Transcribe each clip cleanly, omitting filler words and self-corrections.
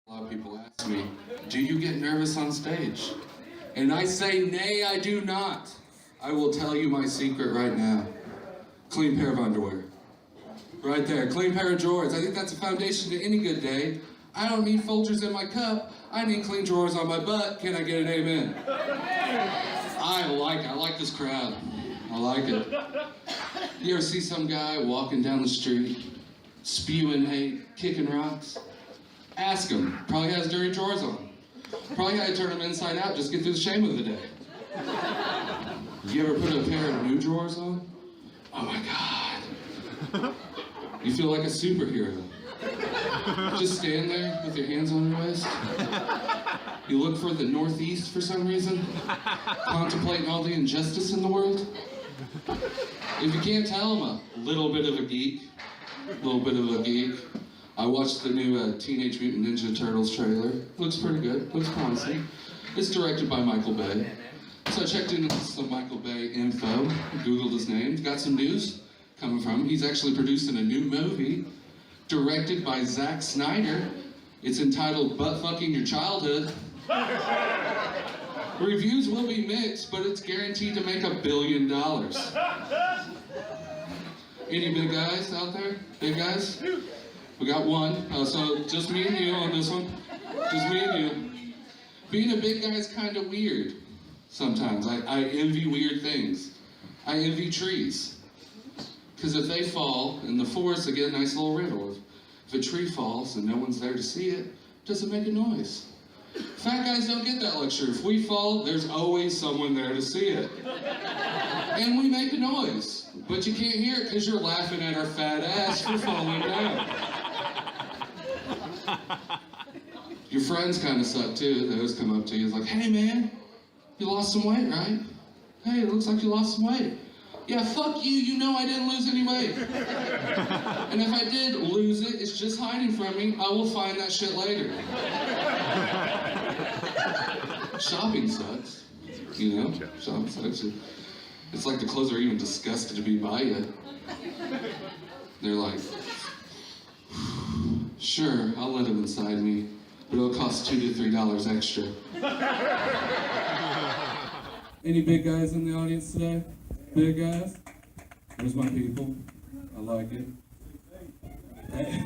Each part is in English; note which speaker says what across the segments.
Speaker 1: A lot of people ask me, do you get nervous on stage? And I say, nay, I do not. I will tell you my secret right now. Clean pair of underwear. Right there, clean pair of drawers. I think that's a foundation to any good day. I don't need Folgers in my cup. I need clean drawers on my butt. Can I get an amen? I like this crowd. I like it. You ever see some guy walking down the street, spewing hate, kicking rocks? Ask him. Probably has dirty drawers on. Probably had to turn them inside out just to get through the shame of the day. You ever put a pair of new drawers on? Oh my God. You feel like a superhero. Just stand there with your hands on your waist. You look for the northeast for some reason, contemplating all the injustice in the world. If you can't tell, I'm a little bit of a geek. I watched the new Teenage Mutant Ninja Turtles trailer. Looks pretty good, looks promising. It's directed by Michael Bay. So I checked into some Michael Bay info, Googled his name, got some news coming from him. He's actually producing a new movie directed by Zack Snyder. It's entitled Butt Fucking Your Childhood. Reviews will be mixed, but it's guaranteed to make $1 billion. Any big guys out there? Big guys? We got one. So just me and you on this one. Just me and you. Being a big guy is kind of weird sometimes. I envy weird things. I envy trees. Because if they fall in the forest, they get a nice little riddle. If a tree falls and no one's there to see it, it doesn't make a noise. Fat guys don't get that luxury. If we fall, there's always someone there to see it. And we make a noise. But you can't hear it because you're laughing at our fat ass for falling down. Your friends kind of suck too. They always come up to you. It's like, hey man, you lost some weight, right? Hey, it looks like you lost some weight. Yeah, fuck you, you know I didn't lose any weight. And if I did lose it, it's just hiding from me. I will find that shit later. Shopping sucks, you know? Shopping sucks. It's like the clothes are even disgusted to be by you. They're like, sure, I'll let them inside me, but it'll cost $2 to $3 extra. Any big guys in the audience today? Big guys? There's my people. I like it. Hey,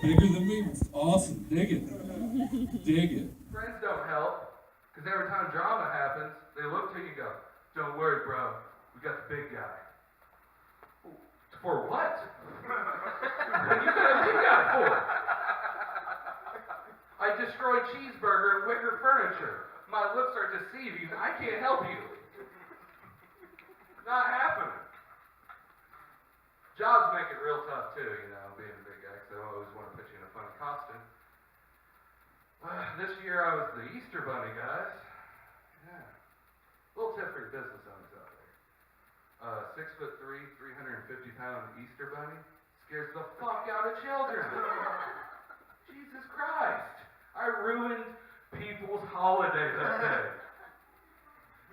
Speaker 1: bigger than me. It's awesome. Dig it. Dig it.
Speaker 2: Friends don't help, because every time drama happens, they look to you and go, don't worry, bro. We got the big guy. For what? What you got a big guy for? I destroyed cheeseburger and wicker furniture. My looks are deceiving. I can't help you. Not happening. Jobs make it real tough too, you know, being a big guy, because they always want to put you in a funny costume. This year I was the Easter Bunny, guys. Yeah. Little tip for your business owners out there. 6'3", 350-pound Easter Bunny scares the fuck out of children. Jesus Christ. I ruined people's holiday that day.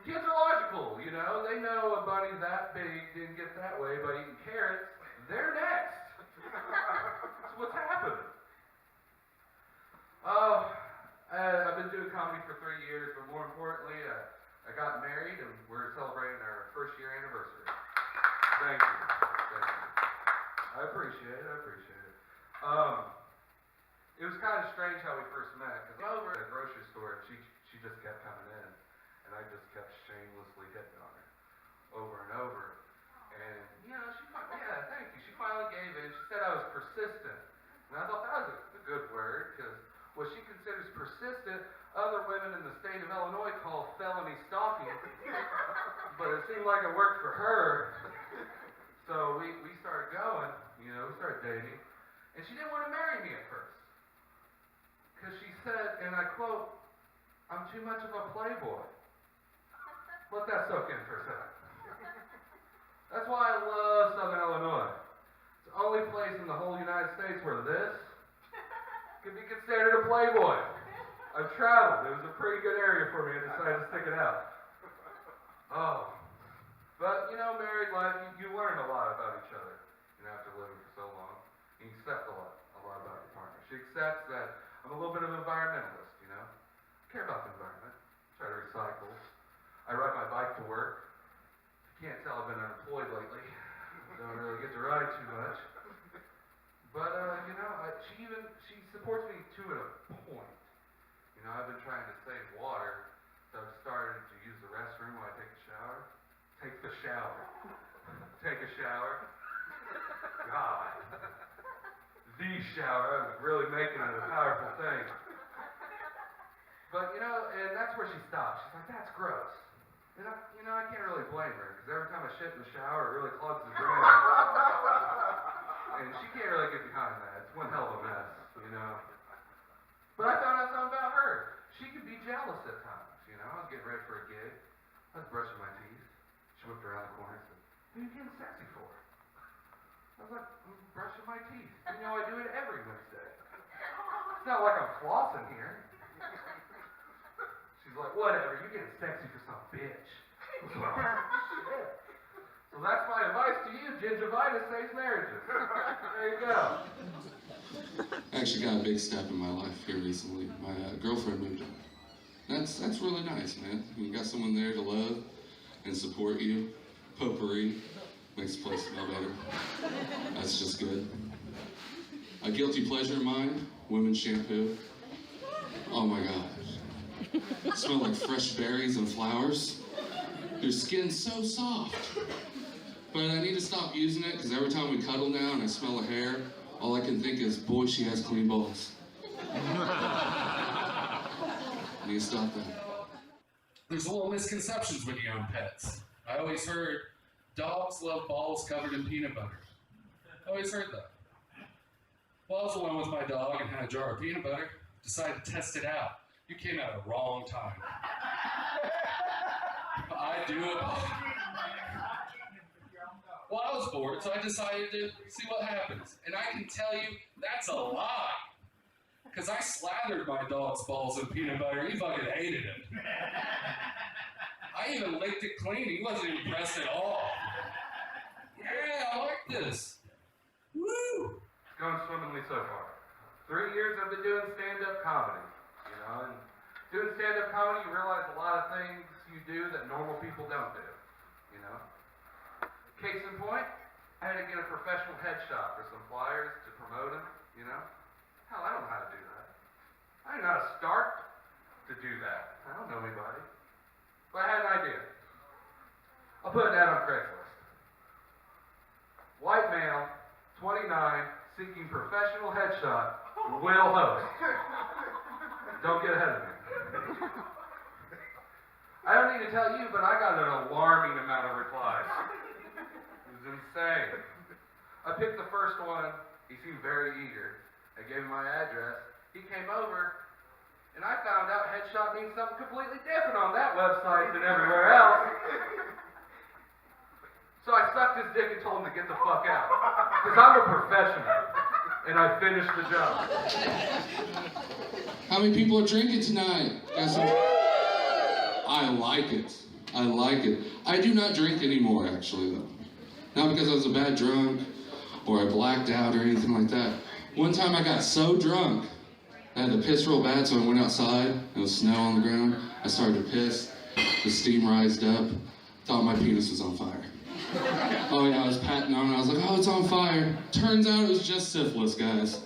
Speaker 2: Kids are logical, you know. They know a bunny that big didn't get that way by eating carrots. They're next. That's what's happening. I've been doing comedy for 3 years, but more importantly, I got married and we're celebrating our first year anniversary. Thank you. I appreciate it. It was kind of strange how we first met, because I was over at a grocery store and she just kept coming in. And I just kept shamelessly hitting on her over and over. And, you know, thank you. She finally gave in. She said I was persistent. And I thought that was a good word, because what she considers persistent, other women in the state of Illinois call felony stalking. But it seemed like it worked for her. So we started going, you know, we started dating. And she didn't want to marry me at first. Because she said, and I quote, I'm too much of a playboy. Let that soak in for a second. That's why I love Southern Illinois. It's the only place in the whole United States where this could be considered a playboy. I've traveled. It was a pretty good area for me. I decided to stick it out. Oh. But, you know, married life, you learn a lot about each other, you know, after living for so long. You accept a lot about your partner. She accepts that I'm a a little bit of an environmentalist, you know? Care about the environment. Try to recycle. I ride my bike to work. You can't tell I've been unemployed lately. Don't really get to ride too much. But, you know, she supports me to a point. You know, I've been trying to save water, so I've started to use the restroom while I take a shower. Take the shower. Take a shower. God. The shower. I'm really making it a powerful thing. But, you know, and that's where she stops. She's like, that's gross. And, I can't really blame her, because every time I shit in the shower, it really clogs the drain. And she can't really get behind that. It's one hell of a mess, you know. But I found out something about her. She could be jealous at times, you know. I was getting ready for a gig. I was brushing my teeth. She whipped around the corner and said, "What are you getting sexy for?" I was like, "I'm brushing my teeth. You know, I do it every Wednesday. It's not like I'm flossing here." She's like, "Whatever, you're getting sexy for some bitch." Shit. So that's my advice to you. Gingivitis saves marriages. There you go.
Speaker 1: I actually got a big step in my life here recently. My girlfriend moved on. That's really nice, man. You got someone there to love and support you. Potpourri makes the place smell better. That's just good. A guilty pleasure of mine, women's shampoo. Oh my gosh. Smell like fresh berries and flowers. Your skin's so soft. But I need to stop using it because every time we cuddle now and I smell her hair, all I can think is, boy, she has clean balls. I need to stop that.
Speaker 3: There's a little misconceptions when you own pets. I always heard dogs love balls covered in peanut butter. I always heard that. Well, I was alone with my dog and had a jar of peanut butter. Decided to test it out. You came at a wrong time. I do it. Well, I was bored, so I decided to see what happens. And I can tell you, that's a lie. Because I slathered my dog's balls in peanut butter. He fucking hated it. I even licked it clean. He wasn't impressed at all. Yeah, I like this. Woo!
Speaker 2: It's going swimmingly so far. 3 years I've been doing stand-up comedy, you know, and doing stand-up comedy, you realize a lot of things you do that normal people don't do, you know. Case in point, I had to get a professional headshot for some flyers to promote them, you know. Hell, I don't know how to do that. I don't know how to start to do that. I don't know anybody. But I had an idea. I'll put an ad on Craigslist. White male, 29, seeking professional headshot, will host. Don't get ahead of me. I don't need to tell you, but I got an alarming amount of replies. It was insane. I picked the first one. He seemed very eager. I gave him my address. He came over, and I found out headshot means something completely different on that website than everywhere else. So I sucked his dick and told him to get the fuck out. Because I'm a professional, and I finished the job.
Speaker 1: How many people are drinking tonight? I like it. I like it. I do not drink anymore, actually, though. Not because I was a bad drunk, or I blacked out, or anything like that. One time I got so drunk, I had to piss real bad, so I went outside. There was snow on the ground. I started to piss. The steam rised up. Thought my penis was on fire. Oh yeah, I was patting on it. I was like, oh, it's on fire. Turns out it was just syphilis, guys.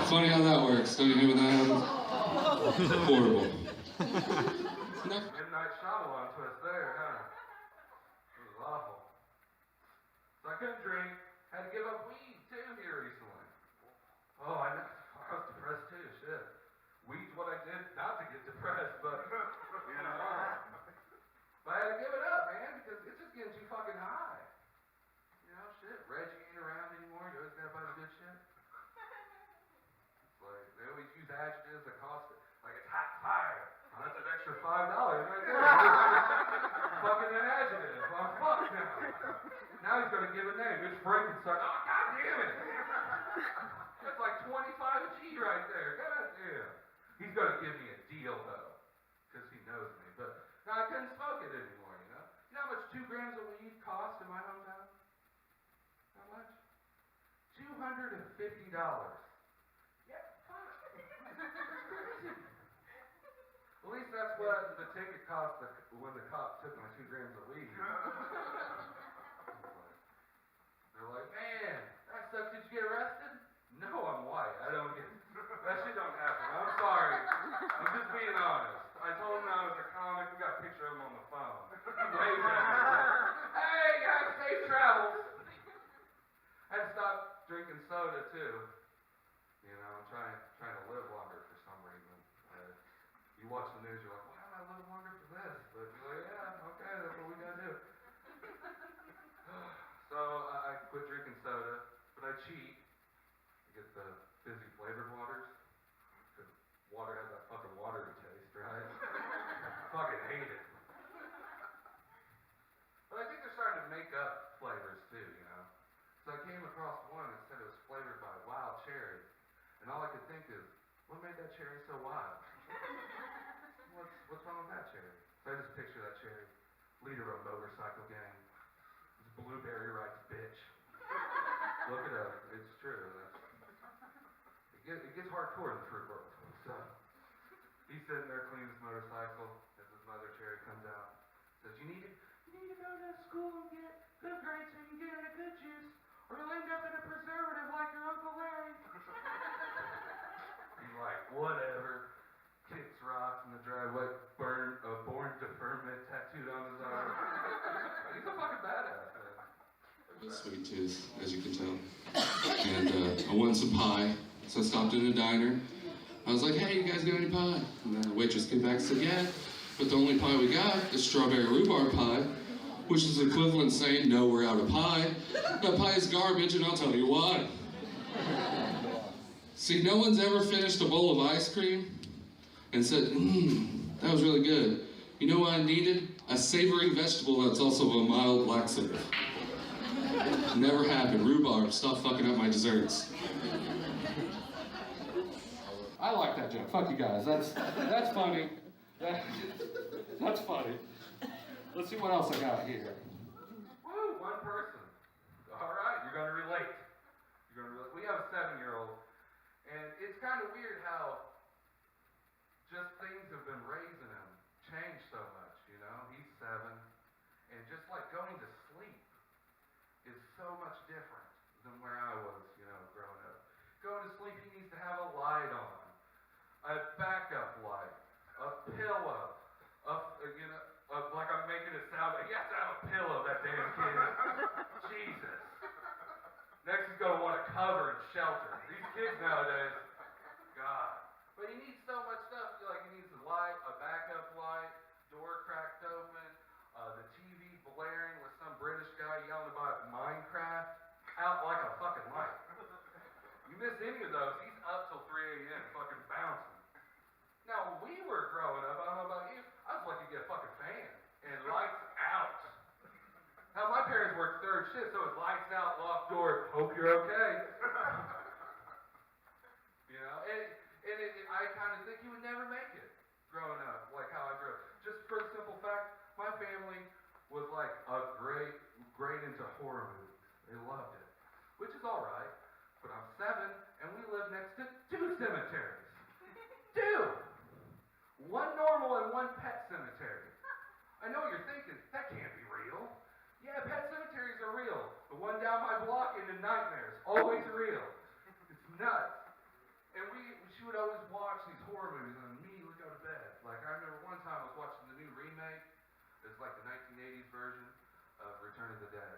Speaker 1: Funny how that works. Don't you know what that happens? Horrible. No.
Speaker 2: Midnight Shyamalan twist there, huh? It was awful. So I couldn't drink. Had to give up weed, too, here recently. Oh, I know. I was depressed, too. Shit. Weed's what I did not to get depressed, but, you know. But I had to give it up, man, because it's just getting too fucking high. You know, shit. Reggie ain't around anymore. You always gotta buy the good shit. It's like, they always use adjectives that cost, like, it's hot fire. Oh, that's an extra $5 right there. Fucking an adjective. Oh, fuck now. Now he's gonna give a name. It's Frankenstein. Oh, god damn it. That's like 25 a G right there. God damn. He's gonna give me a deal, though. Because he knows me. But, no, I couldn't smoke it anymore, you know? You know how much 2 grams of weed cost in my hometown? How much? $250. Yeah, fuck. At least that's what the ticket cost when the cop took my 2 grams of weed. They're like, man, that sucks. Did you get arrested? No, I'm white. I don't get that shit don't happen. I'm sorry. I'm just being honest. I told him I was a comic. We got a picture of him on the phone. Hey, guys, safe travels. I had to stop drinking soda too. You know, I'm trying to live longer for some reason. You watch the news, you're like, why don't I live longer for this? But you're like, yeah, okay, that's what we gotta do. So I quit drinking soda, but I cheat. I get the fizzy flavored waters. Because water has that fucking watery taste, right? I fucking hate it. But I think they're starting to make up flavors too, you know? So I came across one that said it was flavored by wild cherry. And all I could think is, what made that cherry so wild? What's wrong with that cherry? So I just picture that cherry. Leader of a motorcycle gang. Blueberry rights bitch. Look it up. It's true. It gets hardcore in the fruit world. So he's sitting there cleaning his motorcycle as his mother Cherry comes out. Says, you need to go to school and get good grades so you can get in a good juice, or you'll end up in a preservative like your Uncle Larry. He's like, whatever. Kicks rocks in the driveway, born deferment tattooed on his arm. He's a fucking badass, man.
Speaker 1: Sweet tooth, as you can tell. And I wanted some pie, so I stopped in a diner. I was like, hey, you guys got any pie? And the waitress came back and said, yeah, but the only pie we got is strawberry rhubarb pie, which is equivalent to saying, no, we're out of pie. That pie is garbage, and I'll tell you why. See, no one's ever finished a bowl of ice cream and said, that was really good. You know what I needed? A savory vegetable that's also a mild laxative. Never happened. Rhubarb, stop fucking up my desserts. I like that joke. Fuck you guys. That's funny. That's funny. Let's see what else I got here.
Speaker 2: Woo, one person. All right, you're gonna relate. We have a 7-year-old, and it's kind of weird how just things have been raising him, changed so much, you know? He's 7, and just like going to sleep is so much different than where I was, you know, growing up. Going to sleep, he needs to have a light on, a backup light, a pillow, like I'm making it sound like, you have to have a pillow, that damn kid. Jesus. Next he's gonna want a cover and shelter. These kids nowadays, God. But he needs so much stuff. Like he needs a light, a backup light, door cracked open, the TV blaring with some British guy yelling about Minecraft out like a fucking light. You miss any of those, he's up till 3 a.m. fucking bouncing. Now, when we were growing up, I don't know about you, I was lucky to get a fucking fan and lights out. Now, my parents worked 3rd shift, so it's lights out, locked door, hope you're okay. You know, and I kind of think he would never make it growing up, like how I grew up. Just for the simple fact, my family was like great into horror movies. They loved it, which is all right. But I'm 7, and we live next to 2 cemeteries. 2! One normal and 1 pet cemetery. I know what you're thinking, that can't be real. Yeah, pet cemeteries are real. The one down my block into nightmares, always real. It's nuts. And she would always watch these horror movies and immediately go to bed. Like, I remember one time I was watching the new remake. It's like the 1980s version of Return of the Dead.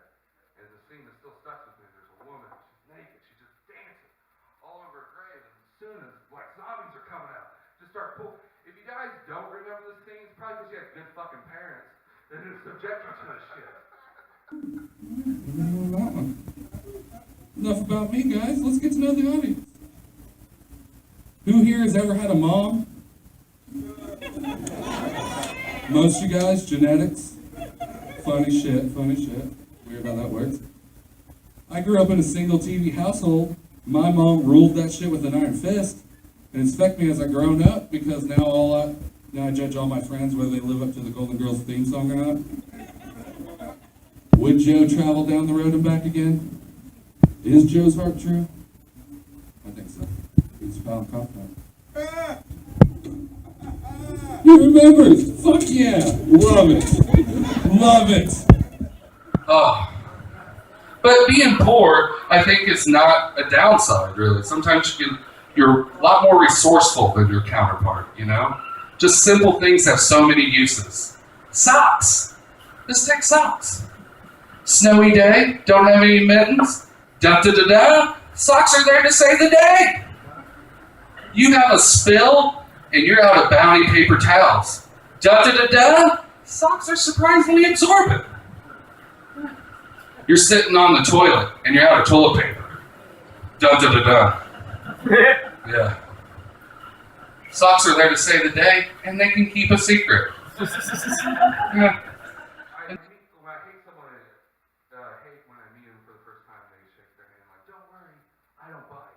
Speaker 2: And the scene that still stuck with me, there's a woman, she's naked, she's just dancing all over her grave. And as soon as, like, zombies are coming out, just start pulling. If you guys don't remember this scene, it's probably because you had good fucking parents that didn't subject you to this shit.
Speaker 1: Enough about me, guys. Let's get to know the audience. Who here has ever had a mom? Most of you guys, genetics. Funny shit. Weird how that works. I grew up in a single TV household. My mom ruled that shit with an iron fist. And it's affected me as I've grown up because now I judge all my friends whether they live up to the Golden Girls theme song or not. Would Joe travel down the road and back again? Is Joe's heart true? I think so. He's found confident.
Speaker 4: He remembers. Fuck yeah. Love it. Love it.
Speaker 3: Oh. But being poor, I think, is not a downside, really. Sometimes you're a lot more resourceful than your counterpart, you know? Just simple things have so many uses. Socks. Just take socks. Snowy day, don't have any mittens. Da-da-da-da. Socks are there to save the day. You have a spill, and you're out of Bounty paper towels. Da-da-da-da. Socks are surprisingly absorbent. You're sitting on the toilet, and you're out of toilet paper. Da-da-da-da. Yeah. Socks are there to save the day, and they can keep a secret. Yeah.
Speaker 2: I hate someone, hate when I meet them for the first time, they shake their hand like, don't worry, I don't bite.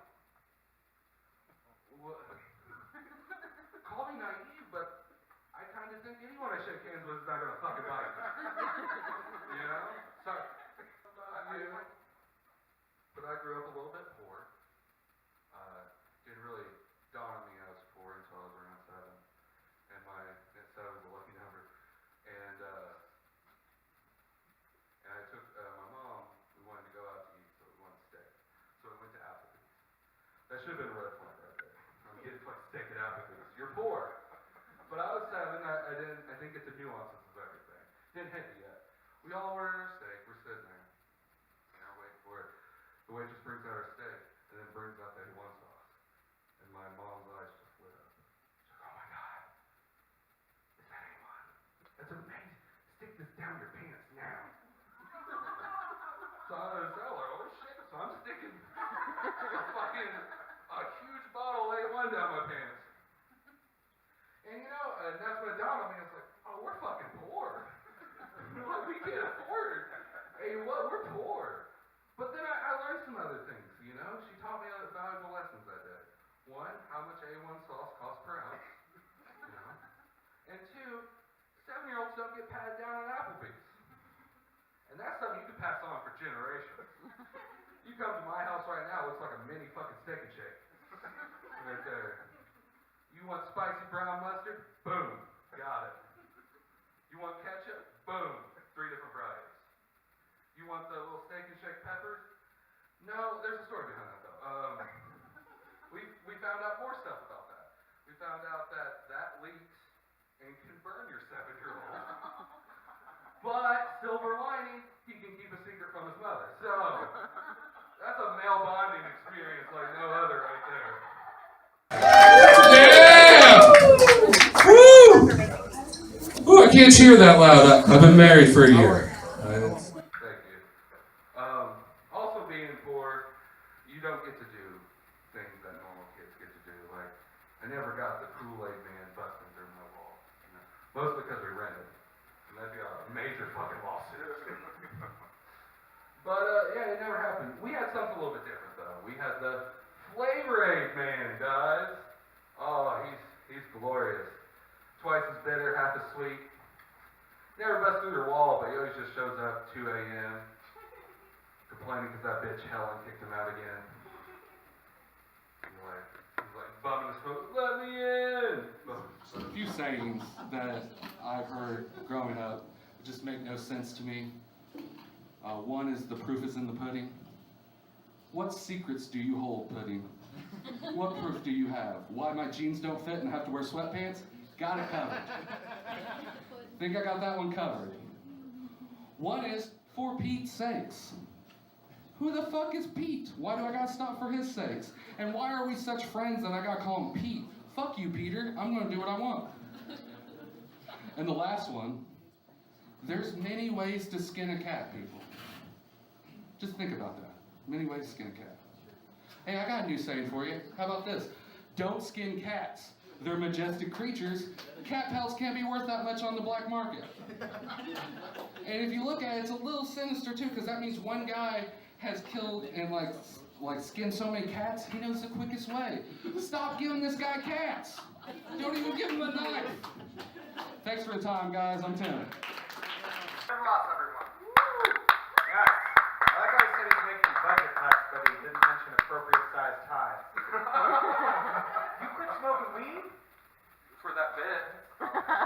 Speaker 2: What? Call me naive, but I kind of think anyone I shake hands with is not going to fucking bite. You know? Sorry. But I grew up a little bit poor. Didn't really dawn on me I was poor until I was around 7. And 7 was a lucky number. And I took my mom, we wanted to go out to eat, so we wanted steak. So we went to Applebee's. That should have been a red flag right there. I'm getting fucking steak at Applebee's. You're poor. But I was 7, I didn't get the nuances of everything. Didn't hit me yet. We all ordered our steak, we're sitting there. And I wait for it. The waitress brings out our steak, and then brings out that A1 sauce. And my mom's eyes just lit up. She's like, oh my god. Is that A1? That's amazing. Stick this down your pants now. So I was like, oh shit. So I'm sticking a huge bottle of A1 down my pants. And you know, and that's when it dawned on me, it's like, oh, we're fucking poor. Like, we can't afford A1, we're poor. But then I learned some other things, you know? She taught me valuable lessons that day. 1, how much A1 sauce costs per ounce, you know? And 2, 7-year-olds don't get patted down at Applebee's. And that's something you can pass on for generations. You come to my house right now, it looks like a mini fucking steak and shake. Right there. You want spicy brown mustard? Boom. Got it. You want ketchup? Boom. 3 different varieties. You want the little steak and shake peppers? No, there's a story behind that though. We found out more stuff about that. We found out that leaks and can burn your 7-year-old. But silver lining, he can keep a secret from his mother. So that's a male bonding experience like no other right there.
Speaker 1: Yeah! Woo! Ooh, I can't cheer that loud. I've been married for a year.
Speaker 2: Thank you. Also being poor, you don't get to do things that normal kids get to do. Like, I never got the Kool-Aid man busting through my wall. You know? Mostly because we rented. And that'd be a major fucking lawsuit. But, yeah, it never happened. We had something a little bit different, though. We had the Flavor Aid man, guys. Oh, he's glorious. Twice as bitter, half as sweet. Never busts through their wall, but he always just shows up 2 a.m. complaining because that bitch Helen kicked him out again. He's like bumming his foot, let me in!
Speaker 1: A few sayings that I've heard growing up just make no sense to me. One is the proof is in the pudding. What secrets do you hold, pudding? What proof do you have? Why my jeans don't fit and I have to wear sweatpants? Got it covered. Think I got that one covered. One is, for Pete's sakes. Who the fuck is Pete? Why do I gotta stop for his sakes? And why are we such friends that I gotta call him Pete? Fuck you, Peter. I'm gonna do what I want. And the last one, there's many ways to skin a cat, people. Just think about that. Many ways to skin a cat. Hey, I got a new saying for you. How about this? Don't skin cats. They're majestic creatures. Cat pelts can't be worth that much on the black market. And if you look at it, it's a little sinister too, because that means one guy has killed and like skinned so many cats, he knows the quickest way. Stop giving this guy cats. Don't even give him a knife. Thanks for the time, guys. I'm Tim.
Speaker 5: Ross, everyone. Yes. I like how he said he's making budget cuts, but he didn't mention appropriate sized ties. You quit smoking weed?
Speaker 2: For that bit.
Speaker 6: Bye.